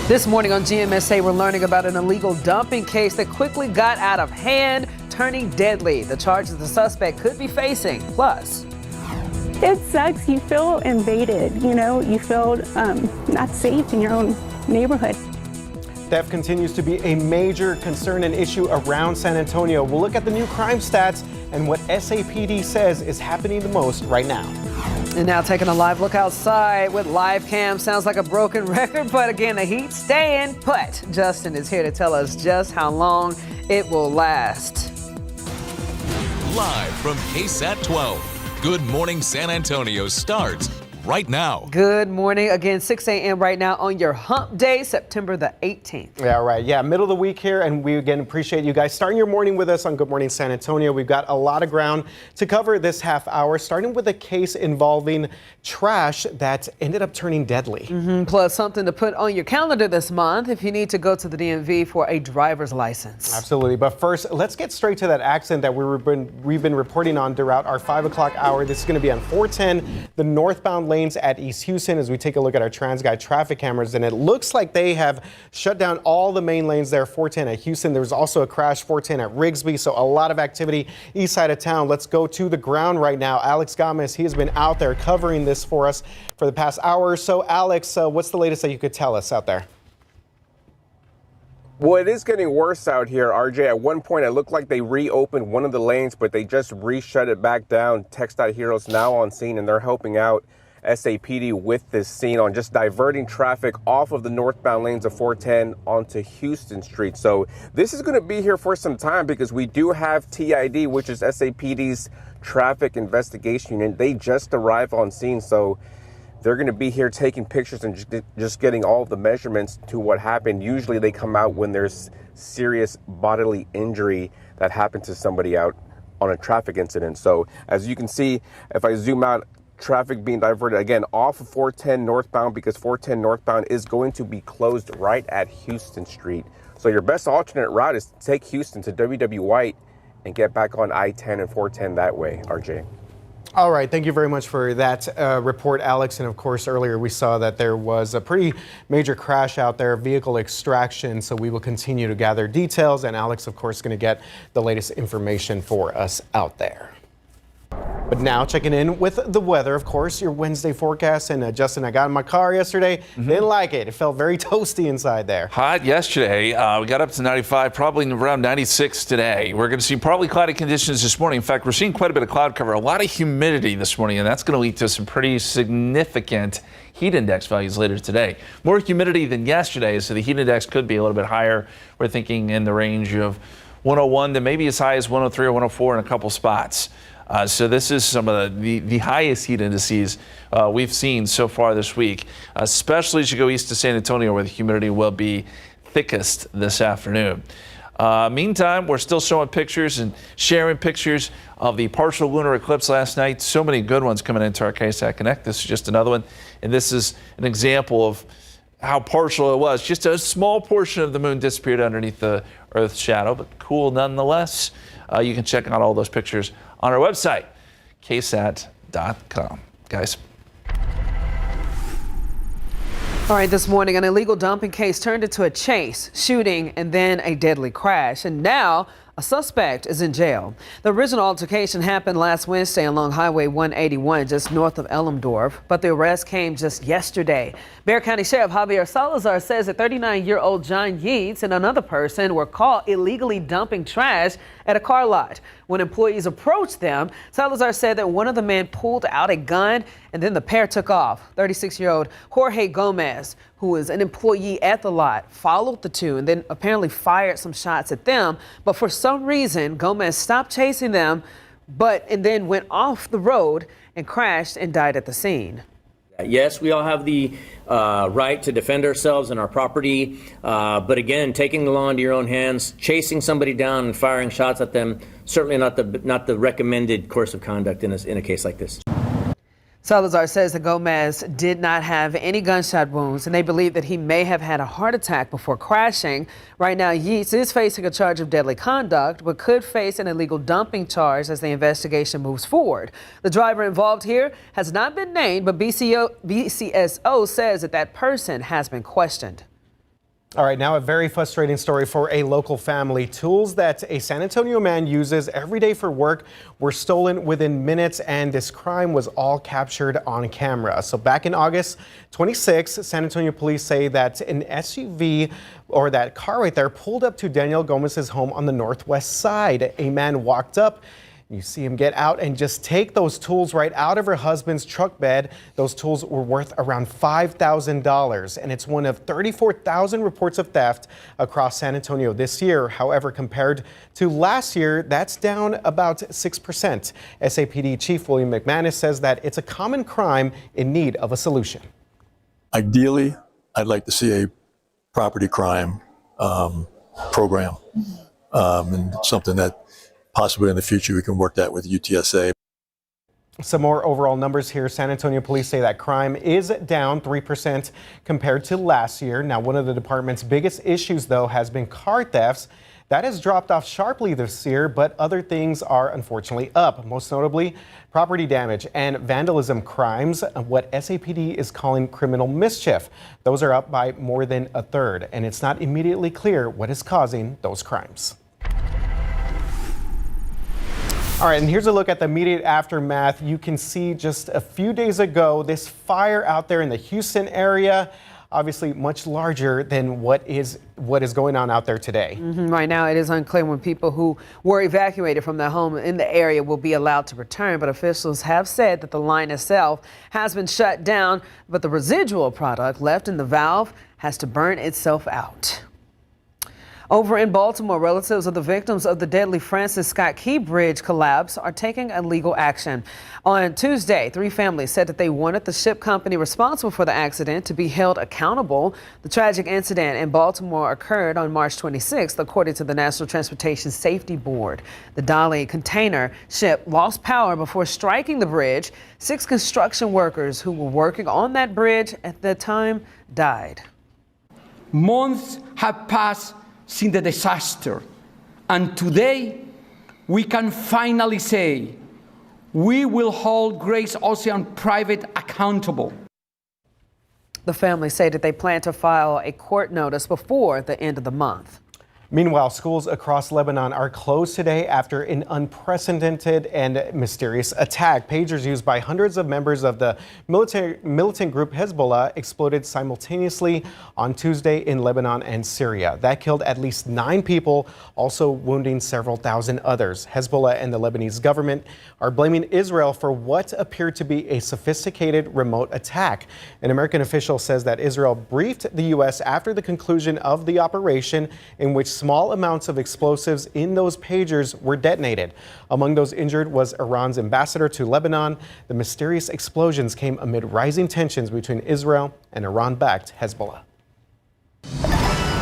This morning on GMSA, we're learning about an illegal dumping case that quickly got out of hand, turning deadly. The charges the suspect could be facing. Plus, it sucks. You feel invaded, you feel not safe in your own neighborhood. Theft continues to be a major concern and issue around San Antonio. We'll look at the new crime stats and what SAPD says is happening the most right now. And now taking a live look outside with live cam. Sounds like a broken record, but again, the heat's staying put. Justin is here to tell us just how long it will last. Live from KSAT 12, Good Morning San Antonio starts right now. Good morning. Again, 6 a.m. right now on your hump day, September the 18th. Yeah, right. Yeah, middle of the week here. And we again appreciate you guys starting your morning with us on Good Morning San Antonio. We've got a lot of ground to cover this half hour, starting with a case involving trash that ended up turning deadly. Plus something to put on your calendar this month if you need to go to the DMV for a driver's license. Absolutely. But first, let's get straight to that accident that we've been reporting on throughout our 5 o'clock hour. This is going to be on 410, the northbound lanes at East Houston, as we take a look at our TransGuide traffic cameras, and it looks like they have shut down all the main lanes there. 410 at Houston. There was also a crash 410 at Rigsby, so a lot of activity east side of town. Let's go to the ground right now. Alex Gomez, he has been out there covering this for us for the past hour or so. Alex, what's the latest that you could tell us out there? Well, it is getting worse out here, RJ. At one point, it looked like they reopened one of the lanes, but they just re-shut it back down. TxDOT Heroes now on scene, and they're helping out SAPD with this scene on just diverting traffic off of the northbound lanes of 410 onto Houston Street. So this is going to be here for some time because we do have TID, which is SAPD's traffic investigation unit. They just arrived on scene, so they're going to be here taking pictures and just getting all of the measurements to what happened. Usually they come out when there's serious bodily injury that happened to somebody out on a traffic incident. So as you can see, if I zoom out, traffic being diverted again off of 410 northbound because 410 northbound is going to be closed right at Houston Street. So your best alternate route is to take Houston to W.W. White and get back on I-10 and 410 that way, RJ. All right. Thank you very much for that report, Alex. And of course, earlier we saw that there was a pretty major crash out there, vehicle extraction. So we will continue to gather details. And Alex, of course, is going to get the latest information for us out there. But now checking in with the weather, of course, your Wednesday forecast. And Justin, I got in my car yesterday. Didn't like it. It felt very toasty inside there. Hot yesterday. We got up to 95, probably around 96 today. We're going to see partly cloudy conditions this morning. In fact, we're seeing quite a bit of cloud cover, a lot of humidity this morning, and that's going to lead to some pretty significant heat index values later today. More humidity than yesterday, so the heat index could be a little bit higher. We're thinking in the range of 101 to maybe as high as 103 or 104 in a couple spots. So this is some of the highest heat indices we've seen so far this week, especially as you go east to San Antonio, where the humidity will be thickest this afternoon. Meantime, we're still showing pictures and sharing pictures of the partial lunar eclipse last night. So many good ones coming into our KSAT Connect. This is just another one, and this is an example of how partial it was. Just a small portion of the moon disappeared underneath the Earth's shadow, but cool nonetheless. You can check out all those pictures on our website, ksat.com. Guys. All right, this morning, an illegal dumping case turned into a chase, shooting, and then a deadly crash. And now a suspect is in jail. The original altercation happened last Wednesday along Highway 181, just north of Elmdorf, but the arrest came just yesterday. Bexar County Sheriff Javier Salazar says that 39-year-old John Yeats and another person were caught illegally dumping trash at a car lot. When employees approached them, Salazar said that one of the men pulled out a gun and then the pair took off. 36-year-old Jorge Gomez, who was an employee at the lot, followed the two and then apparently fired some shots at them. But for some reason, Gomez stopped chasing them, and then went off the road and crashed and died at the scene. Yes, we all have the right to defend ourselves and our property. But again, taking the law into your own hands, chasing somebody down and firing shots at them, certainly not the recommended course of conduct in a case like this. Salazar says that Gomez did not have any gunshot wounds, and they believe that he may have had a heart attack before crashing. Right now, Yeats is facing a charge of deadly conduct, but could face an illegal dumping charge as the investigation moves forward. The driver involved here has not been named, but BCSO says that person has been questioned. All right, now a very frustrating story for a local family. Tools that a San Antonio man uses every day for work were stolen within minutes, and this crime was all captured on camera. So back in August 26, San Antonio police say that an SUV, or that car right there, pulled up to Danielle Gomez's home on the northwest side. A man walked up. You see him get out and just take those tools right out of her husband's truck bed. Those tools were worth around $5,000, and it's one of 34,000 reports of theft across San Antonio this year. However, compared to last year, that's down about 6%. SAPD Chief William McManus says that it's a common crime in need of a solution. Ideally, I'd like to see a property crime program, and something that possibly in the future we can work that with UTSA. Some more overall numbers here. San Antonio police say that crime is down 3% compared to last year. Now, one of the department's biggest issues, though, has been car thefts. That has dropped off sharply this year, but other things are unfortunately up, most notably property damage and vandalism crimes, what SAPD is calling criminal mischief. Those are up by more than a third, and it's not immediately clear what is causing those crimes. All right, and here's a look at the immediate aftermath. You can see just a few days ago, this fire out there in the Houston area, obviously much larger than what is going on out there today. Right now, it is unclear when people who were evacuated from their home in the area will be allowed to return, but officials have said that the line itself has been shut down, but the residual product left in the valve has to burn itself out. Over in Baltimore, relatives of the victims of the deadly Francis Scott Key Bridge collapse are taking a legal action. On Tuesday, 3 families said that they wanted the ship company responsible for the accident to be held accountable. The tragic incident in Baltimore occurred on March 26th, according to the National Transportation Safety Board. The Dolly container ship lost power before striking the bridge. 6 construction workers who were working on that bridge at the time died. Months have passed since the disaster, and today we can finally say we will hold Grace Ocean Private accountable. The families say that they plan to file a court notice before the end of the month. Meanwhile, schools across Lebanon are closed today after an unprecedented and mysterious attack. Pagers used by hundreds of members of the militant group Hezbollah exploded simultaneously on Tuesday in Lebanon and Syria. That killed at least 9 people, also wounding several thousand others. Hezbollah and the Lebanese government are blaming Israel for what appeared to be a sophisticated remote attack. An American official says that Israel briefed the U.S. after the conclusion of the operation, in which small amounts of explosives in those pagers were detonated. Among those injured was Iran's ambassador to Lebanon. The mysterious explosions came amid rising tensions between Israel and Iran-backed Hezbollah.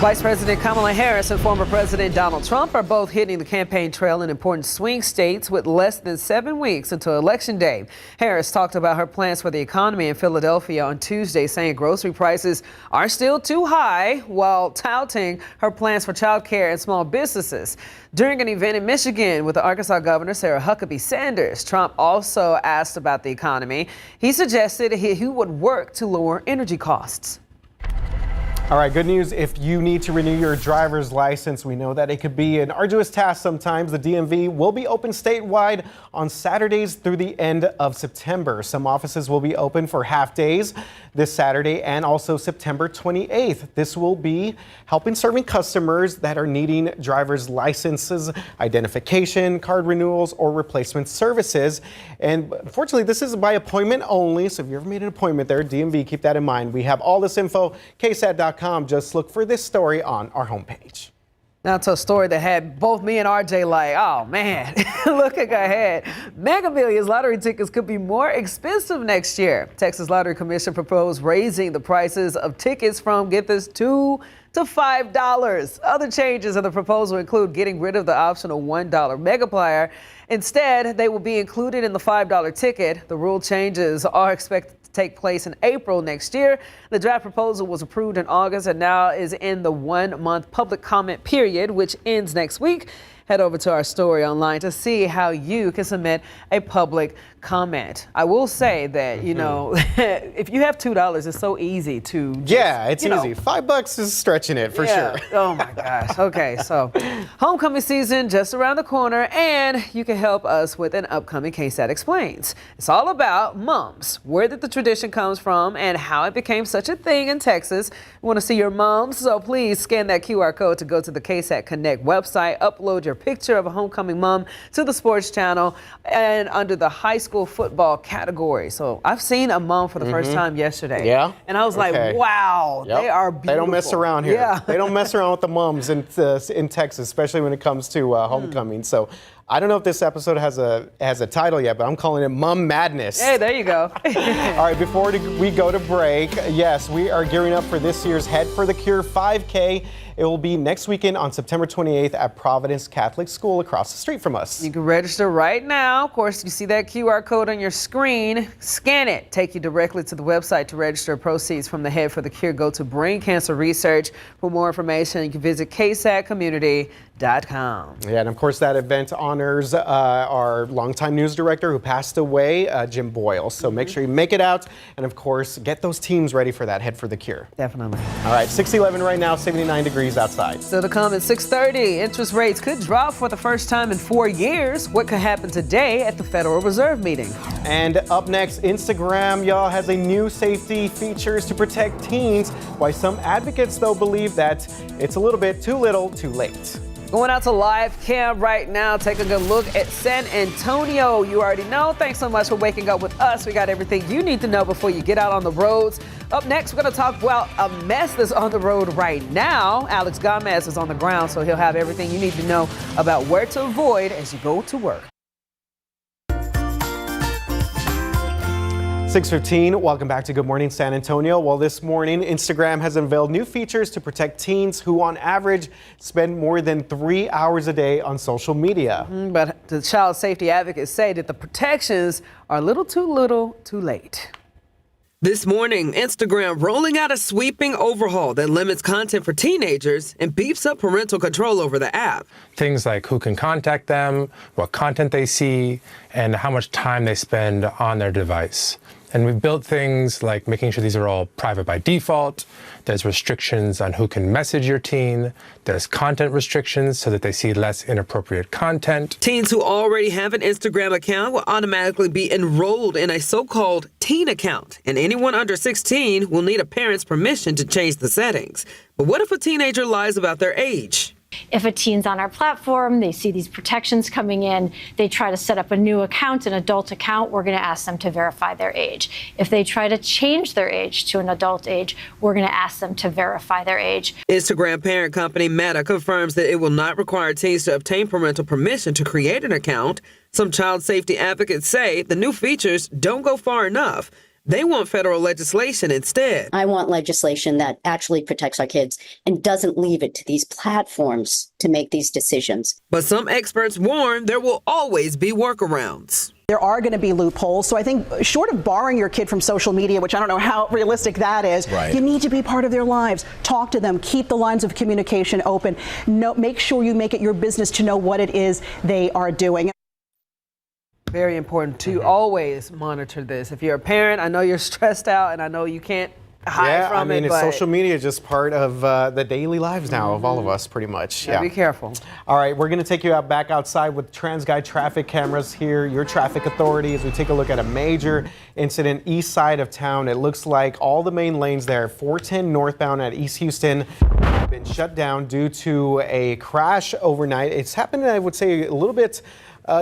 Vice President Kamala Harris and former President Donald Trump are both hitting the campaign trail in important swing states with less than 7 weeks until Election Day. Harris talked about her plans for the economy in Philadelphia on Tuesday, saying grocery prices are still too high, while touting her plans for child care and small businesses. During an event in Michigan with the Arkansas Governor Sarah Huckabee Sanders, Trump also asked about the economy. He suggested he would work to lower energy costs. All right, good news. If you need to renew your driver's license, we know that it could be an arduous task sometimes. The DMV will be open statewide on Saturdays through the end of September. Some offices will be open for half days this Saturday and also September 28th. This will be helping serving customers that are needing driver's licenses, identification, card renewals, or replacement services. And unfortunately, this is by appointment only. So if you ever made an appointment there, DMV, keep that in mind. We have all this info, KSAT.com. Just look for this story on our homepage. Now to a story that had both me and RJ like, oh man, looking ahead. Mega Millions lottery tickets could be more expensive next year. Texas Lottery Commission proposed raising the prices of tickets from, get this, $2 to $5. Other changes in the proposal include getting rid of the optional $1 megaplier. Instead, they will be included in the $5 ticket. The rule changes are expected to take place in April next year. The draft proposal was approved in August and now is in the 1-month public comment period, which ends next week. head over to our story online to see how you can submit a public comment. I will say that, you know, if you have $2, it's so easy to just, it's easy. $5 is stretching it for sure. Oh my gosh. Okay, so homecoming season just around the corner, and you can help us with an upcoming KSAT Explains. It's all about mums, where did the tradition comes from and how it became such a thing in Texas. We want to see your mums, so please scan that QR code to go to the KSAT Connect website, upload your picture of a homecoming mom to the sports channel and under the high school football category. So I've seen a mom for the first time yesterday. Yeah? And I was like, wow, they are beautiful. They don't mess around here. Yeah. They don't mess around with the mums in Texas, especially when it comes to homecoming. So I don't know if this episode has a title yet, but I'm calling it Mum Madness. Hey, there you go. All right, before we go to break, yes, we are gearing up for this year's Head for the Cure 5K. It will be next weekend on September 28th at Providence Catholic School across the street from us. You can register right now. Of course, you see that QR code on your screen. Scan it. Take you directly to the website to register. Proceeds from the Head for the Cure go to brain cancer research. For more information, you can visit ksatcommunity.com. Yeah, and of course that event honors our longtime news director who passed away, Jim Boyle. So make sure you make it out, and of course get those teams ready for that Head for the Cure. Definitely. All right, 6:11 right now, 79 degrees outside. Still to come at 6:30, interest rates could drop for the first time in 4 years. What could happen today at the Federal Reserve meeting? And up next, Instagram, y'all, has a new safety features to protect teens. Why some advocates, though, believe that it's a little bit too little, too late. Going out to live cam right now. Take a good look at San Antonio. You already know. Thanks so much for waking up with us. We got everything you need to know before you get out on the roads. Up next, we're going to talk about a mess that's on the road right now. Alex Gomez is on the ground, so he'll have everything you need to know about where to avoid as you go to work. 6:15, welcome back to Good Morning San Antonio. Well, this morning, Instagram has unveiled new features to protect teens who on average spend more than 3 hours a day on social media. But the child safety advocates say that the protections are a little, too late. This morning, Instagram rolling out a sweeping overhaul that limits content for teenagers and beefs up parental control over the app. Things like who can contact them, what content they see, and how much time they spend on their device. And we've built things like making sure these are all private by default. There's restrictions on who can message your teen. There's content restrictions so that they see less inappropriate content. Teens who already have an Instagram account will automatically be enrolled in a so-called teen account. And anyone under 16 will need a parent's permission to change the settings. But what if a teenager lies about their age? If a teen's on our platform, they see these protections coming in, they try to set up a new account, an adult account, we're going to ask them to verify their age. If they try to change their age to an adult age, we're going to ask them to verify their age. Instagram parent company Meta confirms that it will not require teens to obtain parental permission to create an account. Some child safety advocates say the new features don't go far enough. They want federal legislation instead. I want legislation that actually protects our kids and doesn't leave it to these platforms to make these decisions. But some experts warn there will always be workarounds. There are going to be loopholes. So I think short of barring your kid from social media, which I don't know how realistic that is, you need to be part of their lives. Talk to them. Keep the lines of communication open. Make sure you make it your business to know what it is they are doing. Very important to always monitor this. If you're a parent, I know you're stressed out and I know you can't hide from it. It's social media is just part of the daily lives now of all of us, pretty much. Be careful. All right, we're going to take you out back outside with TransGuide traffic cameras here, your traffic authority, as we take a look at a major incident east side of town. It looks like all the main lanes there, 410 northbound at East Houston, have been shut down due to a crash overnight. It's happened, I would say, a little bit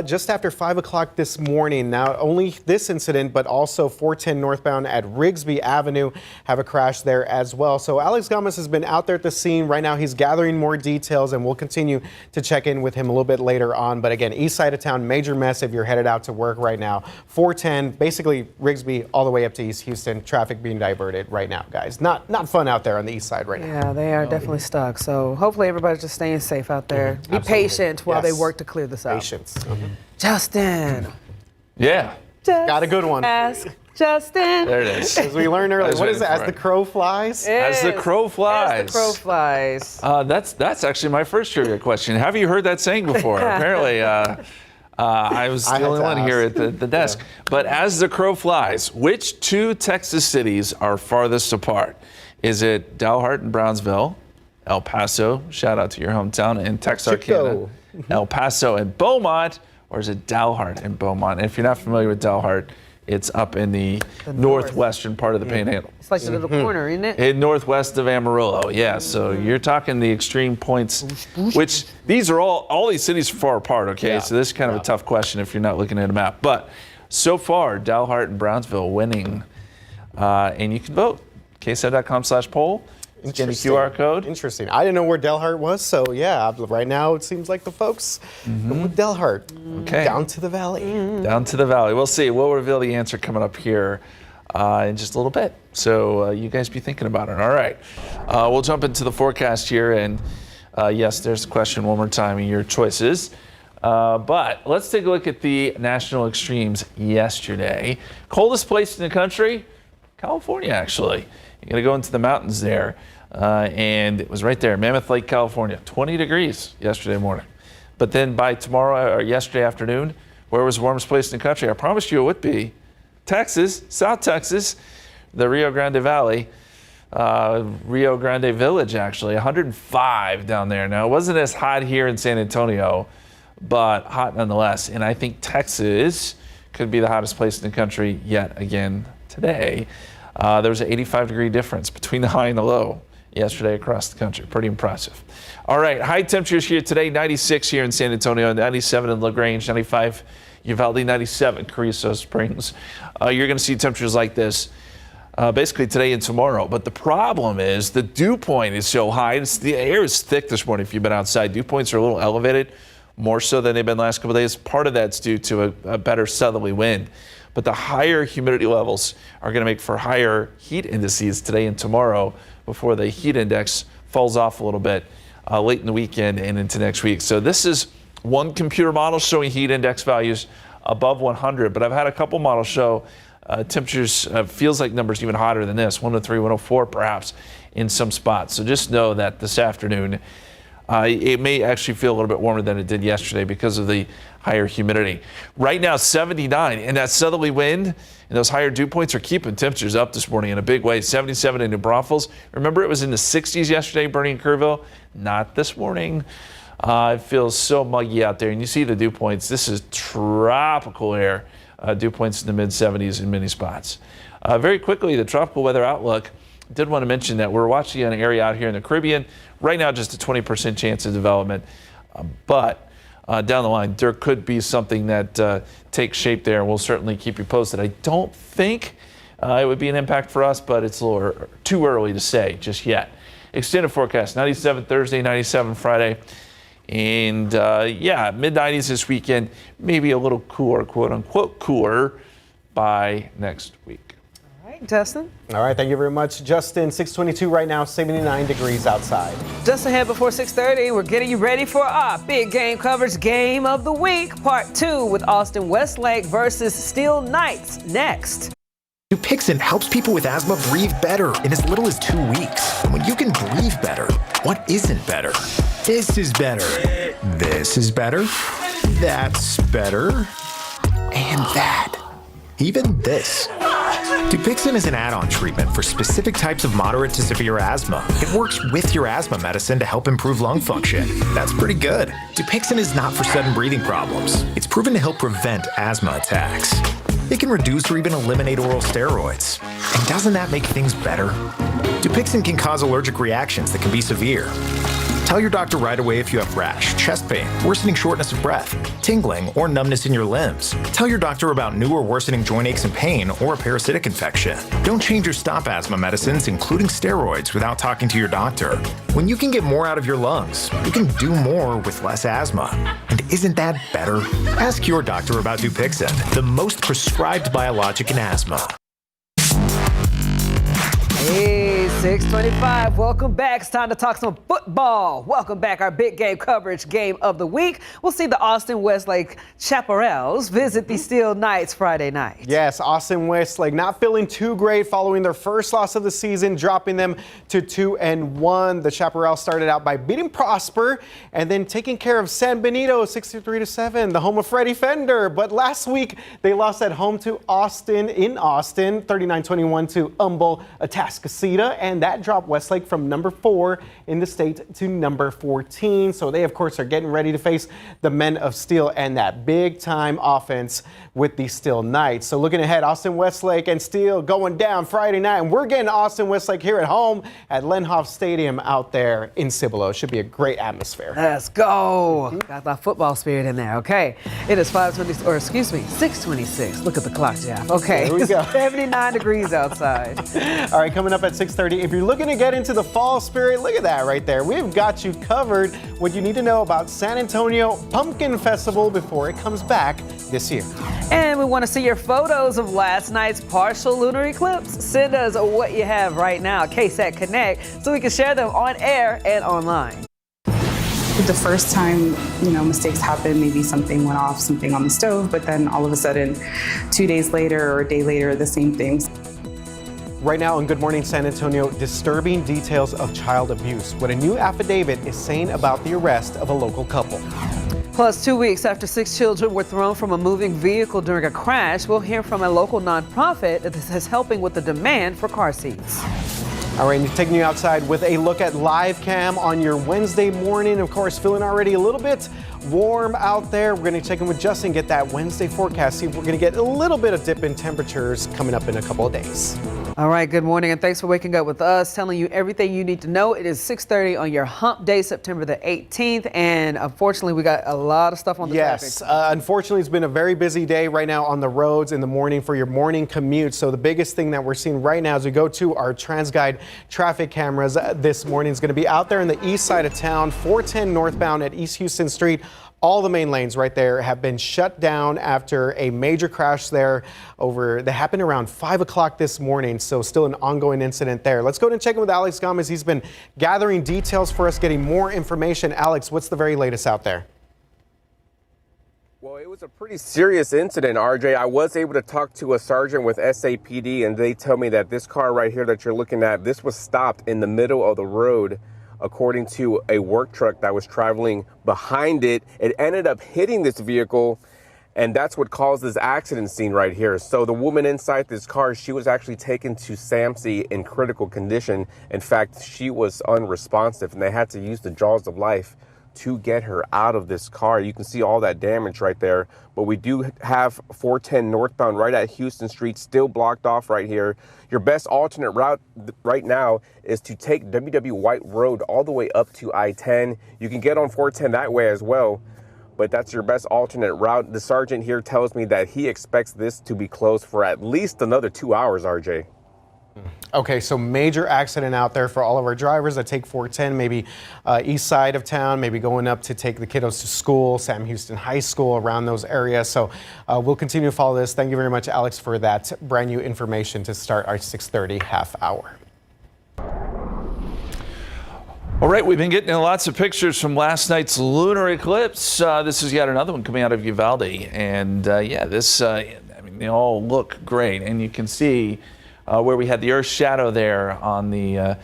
just after 5 o'clock this morning. Now, only this incident, but also 410 northbound at Rigsby Avenue have a crash there as well. So Alex Gomez has been out there at the scene. Right now, he's gathering more details, and we'll continue to check in with him a little bit later on. But again, east side of town, major mess if you're headed out to work right now. 410, basically Rigsby all the way up to East Houston. Traffic being diverted right now, guys. Not fun out there on the east side right now. Yeah, they are definitely stuck. So hopefully everybody's just staying safe out there. Be patient while they work to clear this out. Patience. Justin. Yeah. Got a good one. Ask Justin. There it is. As we learned earlier, was what is it? waiting As for the it. crow flies? As the crow flies. As the crow flies. That's actually my first trivia question. Have you heard that saying before? Apparently, I was the only one here at the desk. But as the crow flies, which two Texas cities are farthest apart? Is it Dalhart and Brownsville, El Paso, shout out to your hometown, and Texarkana, El Paso and Beaumont, or is it Dalhart and Beaumont? And if you're not familiar with Dalhart, it's up in the northwestern part of the Panhandle. It's like the little corner, isn't it? In northwest of Amarillo, yeah. So you're talking the extreme points, which these are all these cities are far apart, okay? Yeah. So this is kind of a tough question if you're not looking at a map. But so far, Dalhart and Brownsville winning. And you can vote. KSAT.com/poll. Scan the QR code. Interesting. I didn't know where Dalhart was, so yeah, right now it seems like the folks with Dalhart. Okay. Down to the valley. Down to the valley. We'll see. We'll reveal the answer coming up here in just a little bit. So you guys be thinking about it. All right. We'll jump into the forecast here. And yes, there's the question one more time and your choices. But let's take a look at the national extremes yesterday. Coldest place in the country, California, actually. You're going to go into the mountains there. And it was right there, Mammoth Lake, California, 20 degrees yesterday morning. But then by tomorrow or yesterday afternoon, where was the warmest place in the country? I promised you it would be Texas, South Texas, the Rio Grande Valley, Rio Grande Village, actually, 105 down there. Now, it wasn't as hot here in San Antonio, but hot nonetheless. And I think Texas could be the hottest place in the country yet again today. There was an 85-degree difference between the high and the low yesterday across the country. Pretty impressive. All right, high temperatures here today, 96 here in San Antonio, 97 in LaGrange, 95 Uvalde, 97 Carrizo Springs. You're going to see temperatures like this basically today and tomorrow. But the problem is the dew point is so high. The air is thick this morning if you've been outside. Dew points are a little elevated, more so than they've been the last couple of days. Part of that's due to a better southerly wind. But the higher humidity levels are going to make for higher heat indices today and tomorrow before the heat index falls off a little bit late in the weekend and into next week. So this is one computer model showing heat index values above 100, but I've had a couple models show temperatures feels like numbers even hotter than this, 103, 104 perhaps in some spots. So just know that this afternoon it may actually feel a little bit warmer than it did yesterday because of the higher humidity. Right now, 79, and that southerly wind and those higher dew points are keeping temperatures up this morning in a big way. 77 in New Braunfels. Remember, it was in the 60s yesterday, Bernie and Kerrville. Not this morning. It feels so muggy out there, and you see the dew points. This is tropical air. Dew points in the mid-70s in many spots. Very quickly, the tropical weather outlook. Did want to mention that we're watching an area out here in the Caribbean. Right now, just a 20% chance of development. But down the line, there could be something that takes shape there, and we'll certainly keep you posted. I don't think it would be an impact for us, but it's a little too early to say just yet. Extended forecast, 97 Thursday, 97 Friday. And yeah, mid-90s this weekend, maybe a little cooler, quote-unquote cooler, by next week. All right, Justin. All right, thank you very much, Justin. 6:22 right now, 79 degrees outside. Just ahead before 6:30, we're getting you ready for our big game coverage game of the week, part 2 with Austin Westlake versus Steel Knights next. Dupixent helps people with asthma breathe better in as little as 2 weeks. And when you can breathe better, what isn't better? This is better. This is better. That's better. And that. Even this. Dupixent is an add-on treatment for specific types of moderate to severe asthma. It works with your asthma medicine to help improve lung function. That's pretty good. Dupixent is not for sudden breathing problems. It's proven to help prevent asthma attacks. It can reduce or even eliminate oral steroids. And doesn't that make things better? Dupixent can cause allergic reactions that can be severe. Tell your doctor right away if you have rash, chest pain, worsening shortness of breath, tingling, or numbness in your limbs. Tell your doctor about new or worsening joint aches and pain or a parasitic infection. Don't change your stop asthma medicines, including steroids, without talking to your doctor. When you can get more out of your lungs, you can do more with less asthma. And isn't that better? Ask your doctor about Dupixent, the most prescribed biologic in asthma. Hey, 6:25. Welcome back. It's time to talk some football. Welcome back. Our big game coverage game of the week. We'll see the Austin Westlake Chaparrals visit the Steel Knights Friday night. Yes, Austin Westlake not feeling too great following their first loss of the season, dropping them to 2-1. The Chaparrals started out by beating Prosper and then taking care of San Benito 63-7, the home of Freddie Fender. But last week they lost at home to Austin in Austin, 39-21 to Humble Atascocita, and that dropped Westlake from number 4 in the state to number 14. So they, of course, are getting ready to face the Men of Steel and that big-time offense with the Steel Knights. So looking ahead, Austin Westlake and Steel going down Friday night, and we're getting Austin Westlake here at home at Lenhoff Stadium out there in Cibolo. Should be a great atmosphere. Let's go. Got that football spirit in there. Okay. It is 6:26. Look at the clock, Jeff. Okay. There we go. 79 degrees outside. All right, coming up at 6:30. If you're looking to get into the fall spirit, look at that right there. We've got you covered. What you need to know about San Antonio Pumpkin Festival before it comes back this year. And we want to see your photos of last night's partial lunar eclipse. Send us what you have right now, KSAT Connect, so we can share them on air and online. The first time, mistakes happen, maybe something went off, something on the stove, but then all of a sudden, 2 days later or a day later, the same things. Right now on Good Morning San Antonio, disturbing details of child abuse. What a new affidavit is saying about the arrest of a local couple. Plus, 2 weeks after 6 children were thrown from a moving vehicle during a crash, we'll hear from a local nonprofit that is helping with the demand for car seats. All right, taking you outside with a look at live cam on your Wednesday morning. Of course, feeling already a little bit warm out there. We're going to check in with Justin, get that Wednesday forecast, see if we're going to get a little bit of dip in temperatures coming up in a couple of days. All right, good morning, and thanks for waking up with us, telling you everything you need to know. It is 6:30 on your hump day, September the 18th, and unfortunately, we got a lot of stuff on the traffic. Yes, unfortunately, it's been a very busy day right now on the roads in the morning for your morning commute. So the biggest thing that we're seeing right now as we go to our TransGuide traffic cameras this morning is going to be out there in the east side of town, 410 northbound at East Houston Street. All the main lanes right there have been shut down after a major crash there that happened around 5 o'clock this morning. So still an ongoing incident there. Let's go and check in with Alex Gomez. He's been gathering details for us, getting more information. Alex, what's the very latest out there? Well, it was a pretty serious incident, RJ. I was able to talk to a sergeant with SAPD, and they tell me that this car right here that you're looking at, this was stopped in the middle of the road. According to a work truck that was traveling behind it, it ended up hitting this vehicle, and that's what caused this accident scene right here. So the woman inside this car, she was actually taken to SAMC in critical condition. In fact, she was unresponsive, and they had to use the jaws of life to get her out of this car. You can see all that damage right there, but we do have 410 northbound right at Houston Street still blocked off right here. Your best alternate route right now is to take WW White Road all the way up to I-10. You can get on 410 that way as well, but that's your best alternate route. The sergeant here tells me that he expects this to be closed for at least another 2 hours, RJ. Okay, so major accident out there for all of our drivers that take 410, maybe east side of town, maybe going up to take the kiddos to school, Sam Houston High School, around those areas. So we'll continue to follow this. Thank you very much, Alex, for that brand new information to start our 6:30 half hour. All right, we've been getting lots of pictures from last night's lunar eclipse. This is yet another one coming out of Uvalde. And they all look great. And you can see where we had the Earth's shadow there on the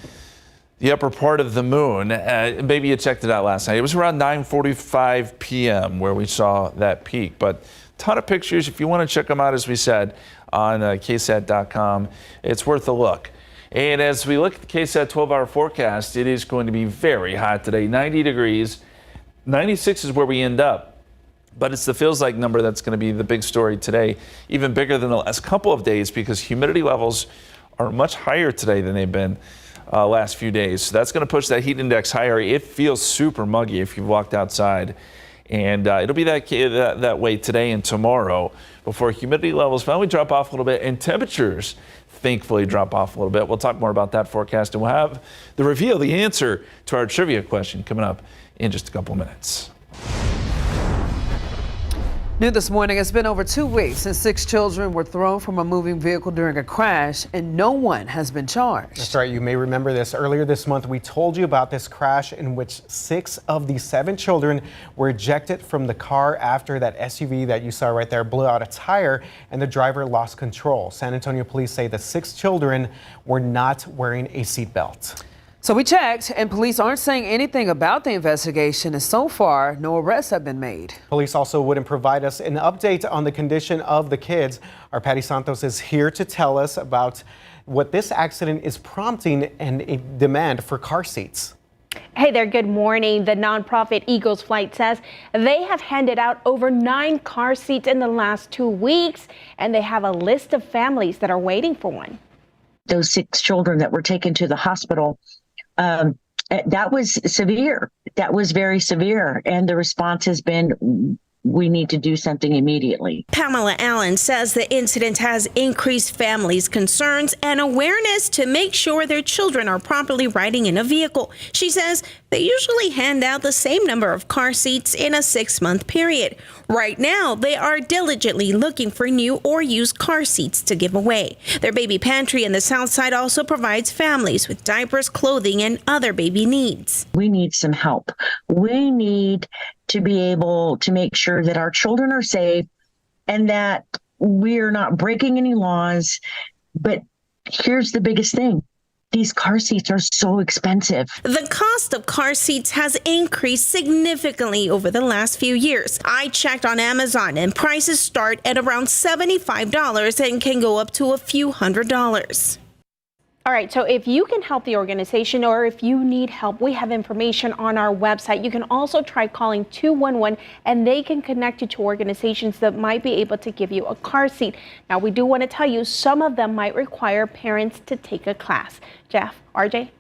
upper part of the moon. Maybe you checked it out last night. It was around 9:45 p.m. where we saw that peak. But a ton of pictures. If you want to check them out, as we said, on KSAT.com, it's worth a look. And as we look at the KSAT 12-hour forecast, it is going to be very hot today, 90 degrees. 96 is where we end up. But it's the feels like number that's going to be the big story today, even bigger than the last couple of days because humidity levels are much higher today than they've been last few days. So that's going to push that heat index higher. It feels super muggy if you've walked outside. And it'll be that way today and tomorrow before humidity levels finally drop off a little bit and temperatures thankfully drop off a little bit. We'll talk more about that forecast, and we'll have the answer to our trivia question coming up in just a couple minutes. New this morning, it's been over 2 weeks since 6 children were thrown from a moving vehicle during a crash, and no one has been charged. That's right. You may remember this. Earlier this month, we told you about this crash in which 6 of the 7 children were ejected from the car after that SUV that you saw right there blew out a tire and the driver lost control. San Antonio police say the 6 children were not wearing a seatbelt. So we checked, and police aren't saying anything about the investigation, and so far, no arrests have been made. Police also wouldn't provide us an update on the condition of the kids. Our Patty Santos is here to tell us about what this accident is prompting and a demand for car seats. Hey there, good morning. The nonprofit Eagles Flight says they have handed out over 9 car seats in the last 2 weeks, and they have a list of families that are waiting for one. Those 6 children that were taken to the hospital, that was severe. That was very severe. And the response has been, we need to do something immediately. Pamela Allen says the incident has increased families' concerns and awareness to make sure their children are properly riding in a vehicle. She says they usually hand out the same number of car seats in a 6-month period. Right now, they are diligently looking for new or used car seats to give away. Their baby pantry in the South Side also provides families with diapers, clothing, and other baby needs. We need some help. We need to be able to make sure that our children are safe and that we're not breaking any laws. But here's the biggest thing. These car seats are so expensive. The cost of car seats has increased significantly over the last few years. I checked on Amazon and prices start at around $75 and can go up to a few $100s. All right, so if you can help the organization or if you need help, we have information on our website. You can also try calling 211 and they can connect you to organizations that might be able to give you a car seat. Now, we do want to tell you some of them might require parents to take a class. Jeff, RJ?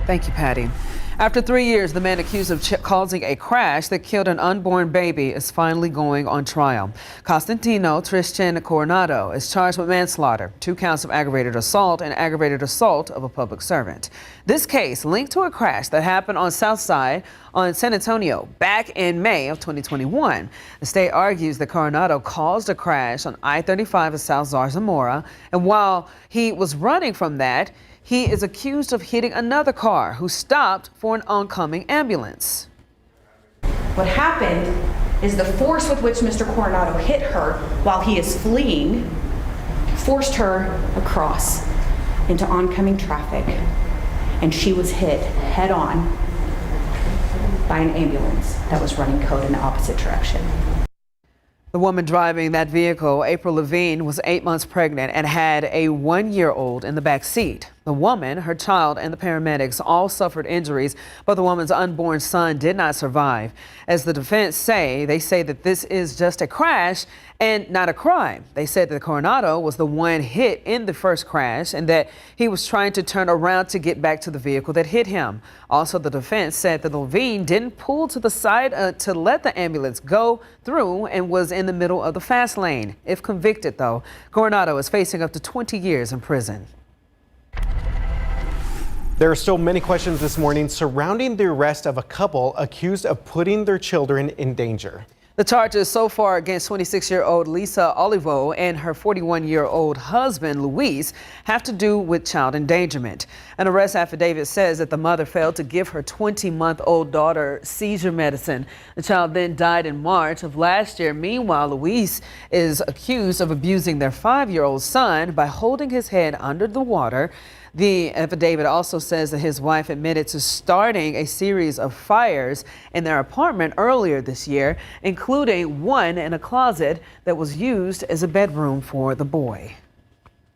Thank you, Patty. After 3 years, the man accused of causing a crash that killed an unborn baby is finally going on trial. Constantino Tristan Coronado is charged with manslaughter, 2 counts of aggravated assault and aggravated assault of a public servant. This case linked to a crash that happened on South Side on San Antonio back in May of 2021. The state argues that Coronado caused a crash on I-35 at South Zarzamora, and while he was running from that, he is accused of hitting another car who stopped for an oncoming ambulance. What happened is the force with which Mr. Coronado hit her while he is fleeing forced her across into oncoming traffic, and she was hit head on by an ambulance that was running code in the opposite direction. The woman driving that vehicle, April Levine, was 8 months pregnant and had a 1-year-old in the back seat. The woman, her child, and the paramedics all suffered injuries, but the woman's unborn son did not survive. As the defense say, they say that this is just a crash and not a crime. They said that Coronado was the one hit in the first crash and that he was trying to turn around to get back to the vehicle that hit him. Also, the defense said that Levine didn't pull to the side to let the ambulance go through and was in the middle of the fast lane. If convicted, though, Coronado is facing up to 20 years in prison. There are still many questions this morning surrounding the arrest of a couple accused of putting their children in danger. The charges so far against 26-year-old Lisa Olivo and her 41-year-old husband, Luis, have to do with child endangerment. An arrest affidavit says that the mother failed to give her 20-month-old daughter seizure medicine. The child then died in March of last year. Meanwhile, Luis is accused of abusing their 5-year-old son by holding his head under the water. The affidavit also says that his wife admitted to starting a series of fires in their apartment earlier this year, including one in a closet that was used as a bedroom for the boy.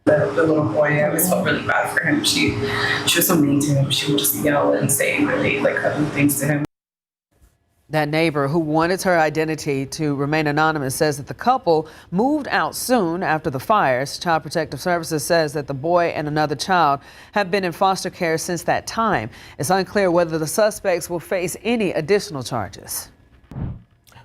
The little boy, I always felt really bad for him. She was so mean to him. She would just yell and say really ugly things to him. That neighbor who wanted her identity to remain anonymous says that the couple moved out soon after the fires. Child Protective Services says that the boy and another child have been in foster care since that time. It's unclear whether the suspects will face any additional charges.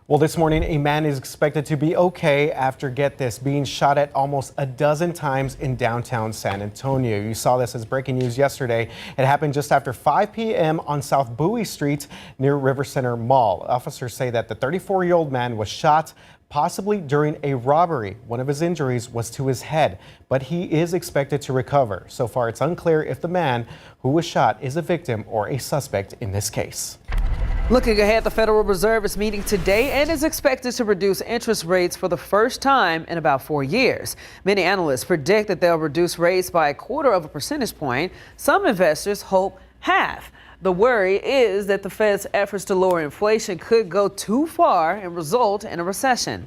Well, this morning, a man is expected to be okay after, get this, being shot at almost a dozen times in downtown San Antonio. You saw this as breaking news yesterday. It happened just after 5 p.m. on South Bowie Street near River Center Mall. Officers say that the 34-year-old man was shot, possibly during a robbery. One of his injuries was to his head, but he is expected to recover. So far, it's unclear if the man who was shot is a victim or a suspect in this case. Looking ahead, the Federal Reserve is meeting today and is expected to reduce interest rates for the first time in about 4 years. Many analysts predict that they'll reduce rates by 1/4 percentage point. Some investors hope half. The worry is that the Fed's efforts to lower inflation could go too far and result in a recession.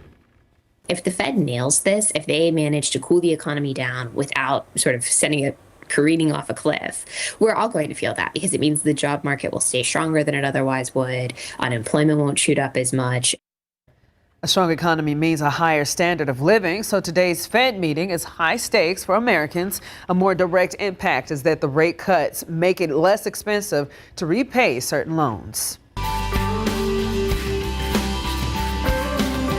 If the Fed nails this, if they manage to cool the economy down without sort of sending it careening off a cliff, we're all going to feel that, because it means the job market will stay stronger than it otherwise would. Unemployment won't shoot up as much. A strong economy means a higher standard of living, so today's Fed meeting is high stakes for Americans. A more direct impact is that the rate cuts make it less expensive to repay certain loans.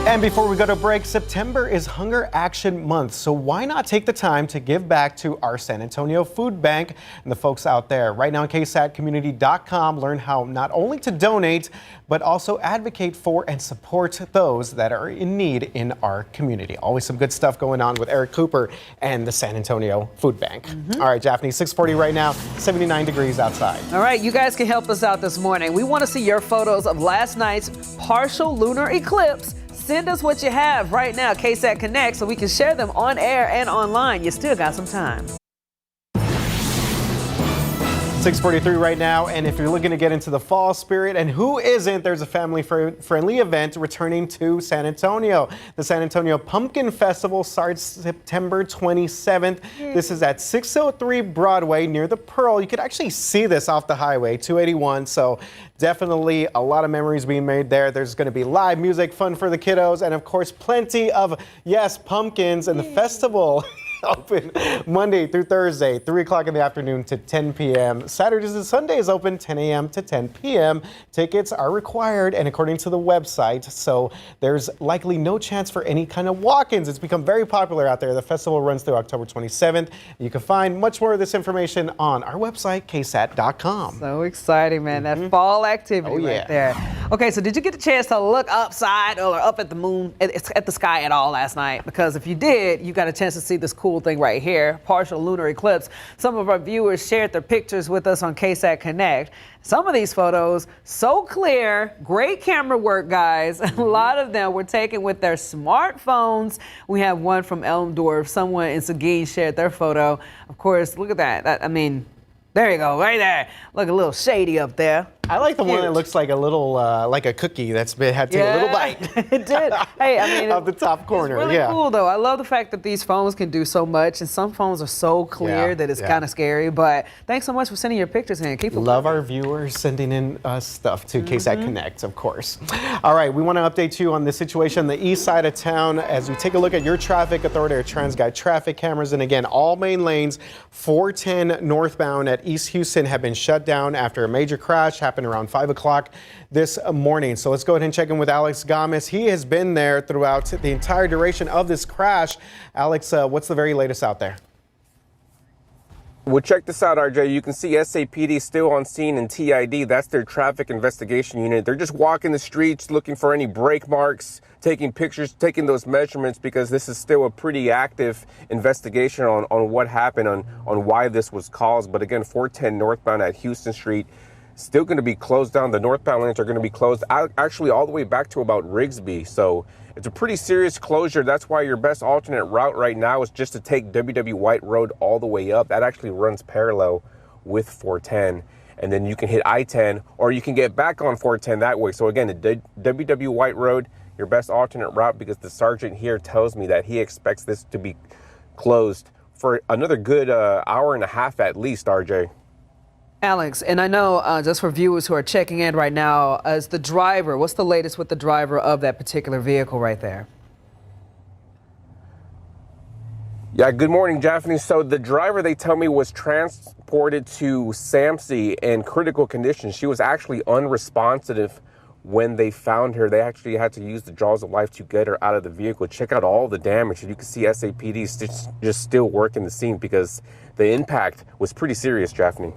And before we go to break, September is Hunger Action Month, so why not take the time to give back to our San Antonio Food Bank and the folks out there. Right now on KSATcommunity.com, learn how not only to donate, but also advocate for and support those that are in need in our community. Always some good stuff going on with Eric Cooper and the San Antonio Food Bank. All right, Japhanie, 6:40 right now, 79 degrees outside. All right, you guys can help us out this morning. We want to see your photos of last night's partial lunar eclipse. Send us what you have right now, KSAT Connect, so we can share them on air and online. You still got some time. 6:43 right now, and if you're looking to get into the fall spirit, and who isn't, there's a family-friendly event returning to San Antonio. The San Antonio Pumpkin Festival starts September 27th. This is at 603 Broadway near the Pearl. You could actually see this off the highway, 281, so definitely a lot of memories being made there. There's going to be live music, fun for the kiddos, and of course, plenty of, yes, pumpkins, and the festival open Monday through Thursday, 3 o'clock in the afternoon to 10 p.m. Saturdays and Sundays open 10 a.m. to 10 p.m. Tickets are required, and according to the website, so there's likely no chance for any kind of walk-ins. It's become very popular out there. The festival runs through October 27th. You can find much more of this information on our website, KSAT.com. So exciting, man. That fall activity right there. Okay, so did you get a chance to look upside or up at the moon, at the sky at all last night? Because if you did, you got a chance to see this cool thing right here, partial lunar eclipse. Some of our viewers shared their pictures with us on KSAT Connect. Some of these photos, so clear, great camera work, guys. A lot of them were taken with their smartphones. We have one from Elmdorf. Someone in Seguin shared their photo. Of course, look at that. I mean, there you go, right there. Look a little shady up there. I like the one that looks like a little, like a cookie that's had to take a little bite. It did. Hey, I mean, of the top corner. It's really cool, though. I love the fact that these phones can do so much, and some phones are so clear that it's kind of scary. But thanks so much for sending your pictures in. Keep Love our viewers sending in stuff to KSAT Connect, of course. All right, we want to update you on the situation on the east side of town as we take a look at your traffic authority or TransGuide traffic cameras. And again, all main lanes 410 northbound at East Houston have been shut down after a major crash happened around 5 o'clock this morning. So let's go ahead and check in with Alex Gomez. He has been there throughout the entire duration of this crash. Alex, what's the very latest out there? Well, check this out, RJ. You can see SAPD still on scene in TID. That's their traffic investigation unit. They're just walking the streets looking for any brake marks, taking pictures, taking those measurements, because this is still a pretty active investigation on what happened, on why this was caused. But again, 410 northbound at Houston Street, still going to be closed down. The northbound lanes are going to be closed actually all the way back to about Rigsby. So it's a pretty serious closure. That's why your best alternate route right now is just to take WW White Road all the way up. That actually runs parallel with 410. And then you can hit I-10, or you can get back on 410 that way. So again, the WW White Road, your best alternate route, because the sergeant here tells me that he expects this to be closed for another good hour and a half at least, RJ. Alex, and I know just for viewers who are checking in right now, as the driver, what's the latest with the driver of that particular vehicle right there? Yeah, good morning, Japhanie. So the driver, they tell me, was transported to SAMC in critical condition. She was actually unresponsive when they found her. They actually had to use the jaws of life to get her out of the vehicle. Check out all the damage. You can see SAPD just still working the scene because the impact was pretty serious, Japhanie.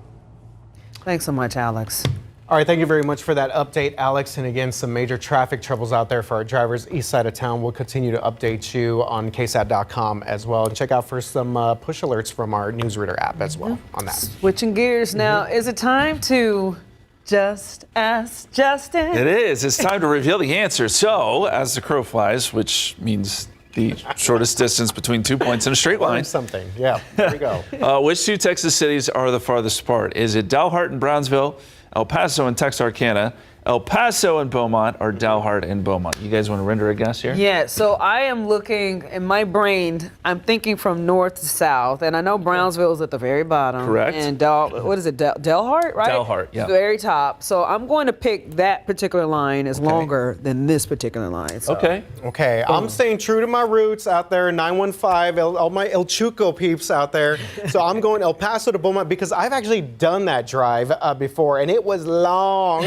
Thanks so much, Alex. All right, thank you very much for that update, Alex. And again, some major traffic troubles out there for our drivers east side of town. We'll continue to update you on KSAT.com as well. And check out for some push alerts from our newsreader app as well on that. Switching gears now, is it time to just ask Justin? It is. It's time to reveal the answer. So, as the crow flies, which means the shortest distance between 2 points in a straight line. Something, yeah, there we go. Which two Texas cities are the farthest apart? Is it Dalhart and Brownsville, El Paso and Texarkana, El Paso and Beaumont, or Dalhart and Beaumont? You guys want to render a guess here? Yeah, so I am looking, in my brain, I'm thinking from north to south, and I know Brownsville is at the very bottom. Correct. And what is it, Dalhart, right? Dalhart, yeah. Very top. So I'm going to pick that particular line is longer than this particular line. So. Okay, I'm staying true to my roots out there, 915, all my El Chuco peeps out there. So I'm going El Paso to Beaumont because I've actually done that drive before, and it was long.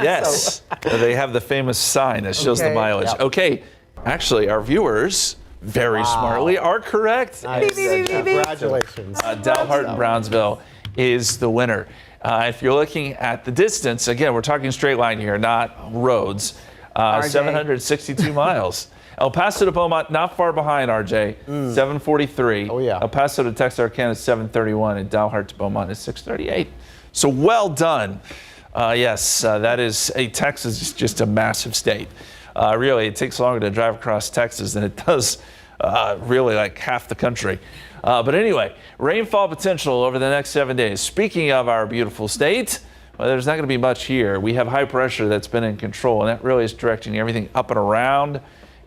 Yes, they have the famous sign that shows the mileage. Yep. Okay, actually, our viewers very smartly are correct. Nice. Congratulations. Dalhart and Brownsville is the winner. If you're looking at the distance, again, we're talking straight line here, not roads. 762 miles. El Paso to Beaumont, not far behind, RJ, 743. Oh, yeah. El Paso to Texarkana is 731, and Dalhart to Beaumont is 638. So well done. Yes, that is Texas is just a massive state. Really, it takes longer to drive across Texas than it does really like half the country. But anyway, rainfall potential over the next 7 days. Speaking of our beautiful state, well, there's not going to be much here. We have high pressure that's been in control, and that really is directing everything up and around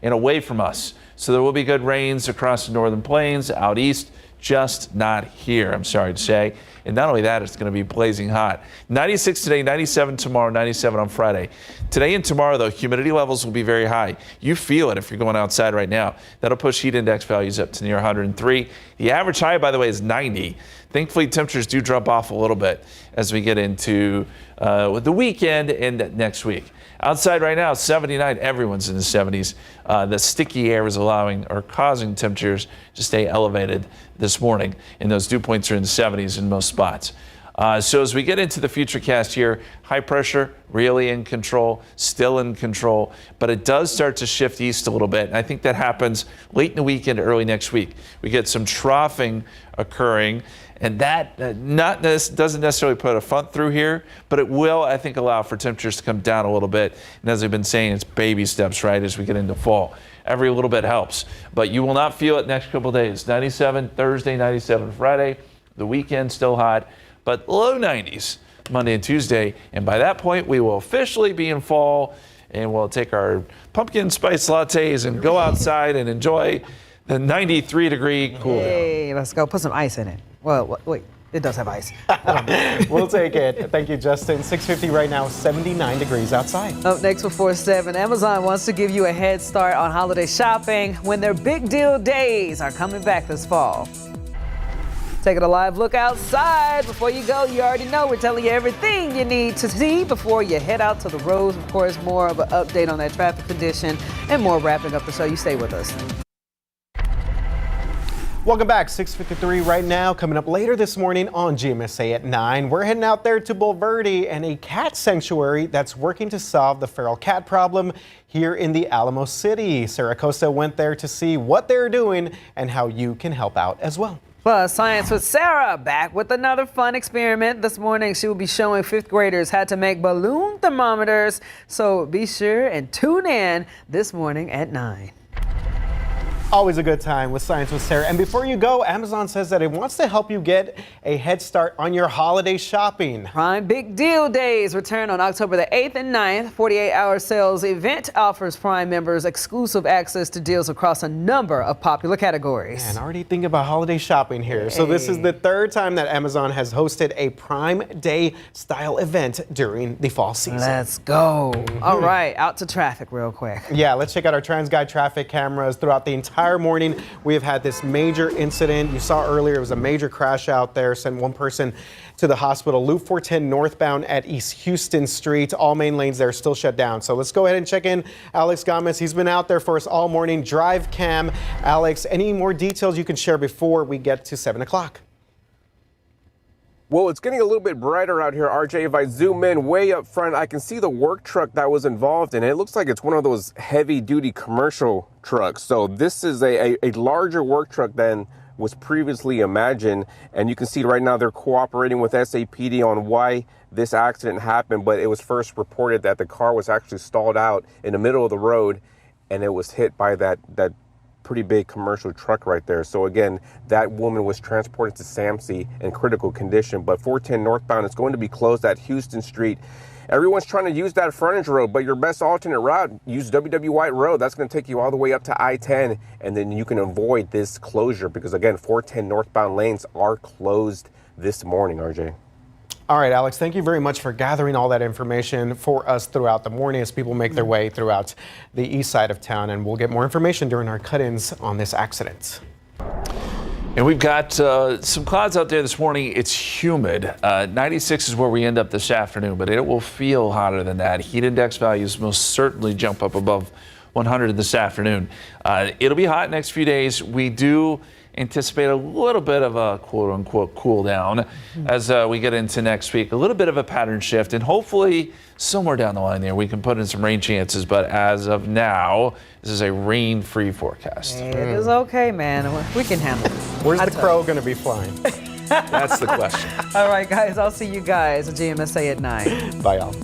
and away from us. So there will be good rains across the northern plains, out east, just not here, I'm sorry to say. And not only that, it's going to be blazing hot. 96 today, 97 tomorrow, 97 on Friday. Today and tomorrow, though, humidity levels will be very high. You feel it if you're going outside right now. That'll push heat index values up to near 103. The average high, by the way, is 90. Thankfully, temperatures do drop off a little bit as we get into the weekend and next week. Outside right now, 79. Everyone's in the 70s. The sticky air is allowing or causing temperatures to stay elevated this morning, and those dew points are in the 70s in most spots. So as we get into the futurecast here, high pressure really in control, still in control, but it does start to shift east a little bit. And I think that happens late in the weekend, early next week. We get some troughing occurring, and that doesn't necessarily put a front through here, but it will, I think, allow for temperatures to come down a little bit. And as I've been saying, it's baby steps, right, as we get into fall. Every little bit helps, but you will not feel it next couple days. 97 Thursday, 97 Friday. The weekend still hot, but low 90s Monday and Tuesday. And by that point, we will officially be in fall, and we'll take our pumpkin spice lattes and go outside and enjoy the 93-degree cool down. Hey, let's go put some ice in it. Well, wait, it does have ice. We'll take it. Thank you, Justin. 6:50 right now, 79 degrees outside. Up next before 7, Amazon wants to give you a head start on holiday shopping when their big deal days are coming back this fall. Taking a live look outside. Before you go, you already know we're telling you everything you need to see before you head out to the roads. Of course, more of an update on that traffic condition and more wrapping up the show. You stay with us. Welcome back. 6:53 right now. Coming up later this morning on GMSA at 9, we're heading out there to Bulverde and a cat sanctuary that's working to solve the feral cat problem here in the Alamo City. Sarah Costa went there to see what they're doing and how you can help out as well. Plus, Science with Sarah back with another fun experiment. This morning, she will be showing 5th graders how to make balloon thermometers. So be sure and tune in this morning at 9. Always a good time with Science with Sarah. And before you go, Amazon says that it wants to help you get a head start on your holiday shopping. Prime Big Deal Days return on October the 8th and 9th. 48-hour sales event offers Prime members exclusive access to deals across a number of popular categories. And already thinking about holiday shopping here. Hey. So this is the 3rd time that Amazon has hosted a Prime Day style event during the fall season. Let's go. All right, out to traffic real quick. Yeah, let's check out our TransGuide traffic cameras throughout the entire morning. We have had this major incident. You saw earlier it was a major crash out there, sent one person to the hospital. Loop 410 northbound at East Houston Street. All main lanes there are still shut down. So let's go ahead and check in Alex Gomez. He's been out there for us all morning. Drive cam. Alex, any more details you can share before we get to 7 o'clock? Well, it's getting a little bit brighter out here, RJ. If I zoom in way up front, I can see the work truck that was involved in it. It looks like it's one of those heavy-duty commercial trucks. So this is a larger work truck than was previously imagined. And you can see right now they're cooperating with SAPD on why this accident happened. But it was first reported that the car was actually stalled out in the middle of the road, and it was hit by that pretty big commercial truck right there. So again, that woman was transported to SAMC in critical condition, but 410 northbound is going to be closed at Houston Street. Everyone's trying to use that frontage road, but your best alternate route, use WW White Road. That's going to take you all the way up to I-10, and then you can avoid this closure because again, 410 northbound lanes are closed this morning, RJ. All right, Alex, thank you very much for gathering all that information for us throughout the morning as people make their way throughout the east side of town. And we'll get more information during our cut-ins on this accident. And we've got some clouds out there this morning. It's humid. 96 is where we end up this afternoon, but it will feel hotter than that. Heat index values most certainly jump up above 100 this afternoon. It'll be hot next few days. We do anticipate a little bit of a quote-unquote cool down as we get into next week. A little bit of a pattern shift, and hopefully somewhere down the line there we can put in some rain chances. But as of now, this is a rain-free forecast. It is okay, man. We can handle it. Where's the crow going to be flying? That's the question. All right, guys. I'll see you guys at GMSA at 9. Bye, y'all.